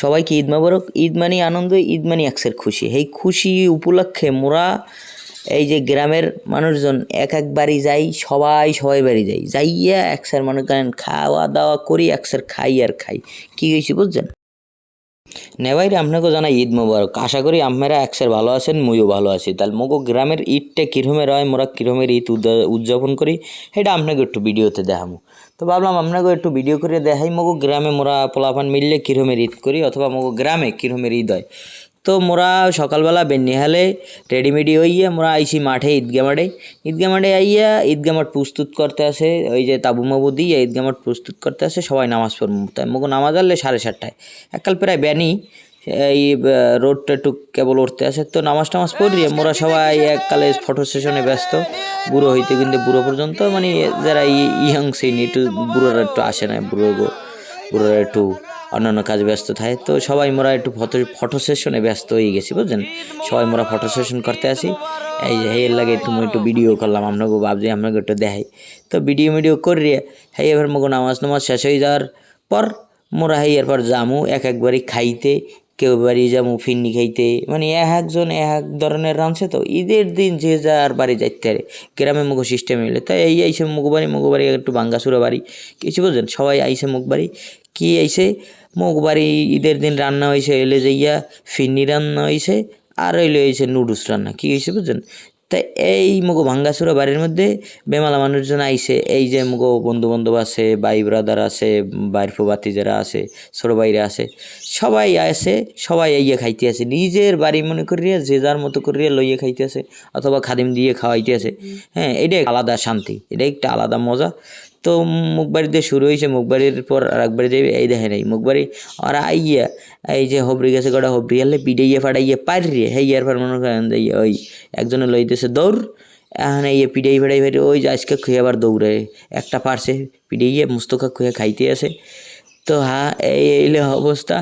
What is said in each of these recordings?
সবাইকে ঈদ মোবারক। ঈদ মানি আনন্দ, ঈদ মানি একসের খুশি। এই খুশি উপলক্ষে মোরা এই যে গ্রামের মানুষজন এক এক বাড়ি যাই, সবাই বাড়ি যাই, যাইয়া একসার মনে করেন খাওয়া দাওয়া করি, একসার খাই আর খাই। কি হয়েছি বুঝছেন? নেওয়াইরে আপনাকে জানাই ঈদ মোবারক। আশা করি আপনারা একসার ভালো আছেন, মুইও ভালো আছি। তাহলে মোগো গ্রামের ঈদটা কীরকমের হয়, মোরা কীরকমের ঈদ উদযাপন করি, সেটা আপনাকে একটু ভিডিওতে দেখাবো। তো ভাবলাম আপনাকে একটু ভিডিও করে দেখাই মোগো গ্রামে মোরা পোলাপান মিললে কীরকমের ঈদ করি, অথবা মোগো গ্রামে কীরকমের ঈদ হয়। তো মোরা সকালবেলা বেন্নিহালে রেডিমেডি হইয়া মোরা আইসি মাঠে, ঈদগা মাঠে আইয়া ঈদগা মাঠ প্রস্তুত করতে আসে। ওই যে তাবু মাবু দিয়ে ঈদগা মাঠ প্রস্তুত করতে আসে, সবাই নামাজ পড়বো। তাই মোগো নামাজ আনলে 7:30টায়, এককাল প্রায় ব্যানি এই রোডটা একটু কেবল উঠতে আসে। তো নামাজ টামাজ পড়িয়ে মোরা সবাই এককালে ফটো সেশনে ব্যস্ত, বুড়ো হইতে কিন্তু বুড়ো পর্যন্ত, মানে যারা ইয়াং সিন একটু বুড়োরা একটু আসে না, বুড়োরা একটু অন্যান্য কাজে ব্যস্ত থাকে। তো সবাই মোরা একটু ফটো সেশনে ব্যস্ত হয়ে গেছি বুঝছেন। সবাই মোরা ফটো সেশন করতে আসি। এই যে এর লাগে একটু ভিডিও করলাম, আপনাকে ভাবছি আপনাকে একটু দেখাই। তো ভিডিও করিয়ে হ্যাঁ এবার মগো নামাজ শেষ হয়ে যাওয়ার পর মোরা এরপর জামু একবারই খাইতে, কেউ বাড়ি যাবো ফিরনি খাইতে, মানে একজন এক ধরনের রাঁধছে। তো ঈদের দিন যে যার বাড়ি যাইতে পারে, গ্রামে মুখ সিস্টেম মিলে। তাই এই আইসে মুখ বাড়ি একটু ভাঙ্গাচুরা বাড়ি কিছু বুঝলেন, সবাই আইসে মুখ বাড়ি কি আইসে মুখ বাড়ি। ঈদের দিন রান্না হয়েছে এলে যাইয়া ফিরনি রান্না হয়েছে, আর হইলে হয়েছে নুডলস রান্না। কি হয়েছে বুঝছেন? তাই এই মুগো ভাঙ্গাচুরা বাড়ির মধ্যে বেমালা মানুষজন আইসে। এই যে মুগো বন্ধু বান্ধব আছে, ভাই ব্রাদার আছে, বাইর বাতি যারা আছে, ছোটো বাইরে আছে, সবাই আসে, সবাই আইয়া খাইতে আসে। নিজের বাড়ি মনে করিয়া যে যার মতো করিয়া লইয়া খাইতে আসে, অথবা খাদিম দিয়ে খাওয়াইতে আসে। হ্যাঁ, এটাই আলাদা শান্তি, এটা একটা আলাদা মজা। তো মুখবাড়িতে শুরু হয়েছে, মুখবাড়ির পর আর একবারে যাইবে। এই দেখেন এই মুখবাড়ি আর আইয়া এই যে হবরি গেছে কটা হবরি আনলে পিটাইয়া ফাটাইয়া পারিয়ে হেই আর পর মনে করেন যে ওই একজনে লইতেছে দৌড়, এখন এই পিটাই ফাটাই ফাটি ওই যে আজকে খুঁয়ে আবার দৌড়ে একটা পারছে পিটাইয়ে মুস্তকা খুঁয়ে খাইতে আসে। তো হ্যাঁ, এইলে অবস্থা।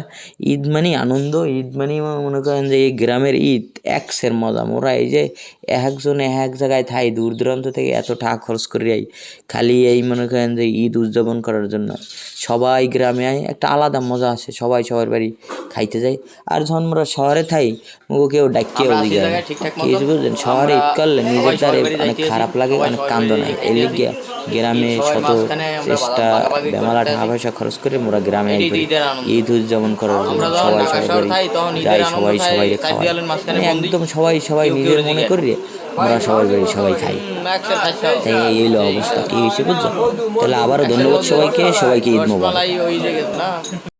ঈদ মানে আনন্দ, ঈদ মানে মনে করেন যে এই গ্রামের ঈদ একসের মজা। মোরা এই যে একজন এক জায়গায় থাই, দূর দূরান্ত থেকে এত টাকা খরচ করে যাই খালি এই মনে করেন যে ঈদ উদযাপন করার জন্য। সবাই গ্রামে আয়, একটা আলাদা মজা আছে, সবাই সবার বাড়ি খাইতে যায়। আর যখন মোরা শহরে থাই মুগো কেউ ডাকিয়ে ওদিকে কিছু বুঝলেন। শহরে ঈদ করলে নিজের দ্বারে অনেক খারাপ লাগে, অনেক কান্দ নাই। এই লিগে গ্রামে শত চেষ্টা বেমালা টাকা পয়সা খরচ করে মোরা গ্রামে ঈদ উদযাপন করার জন্য সবাই সবার বাড়ি যাই, সবাই খাওয়াই, মানে একদম সবাই নিজের মনে করি আমরা সবাই বাড়ি সবাই খাই। তাই এই হলো অবস্থা। কি হয়েছে বুঝছো? তাহলে আবারও ধন্যবাদ সবাইকে ঈদ মোবারক।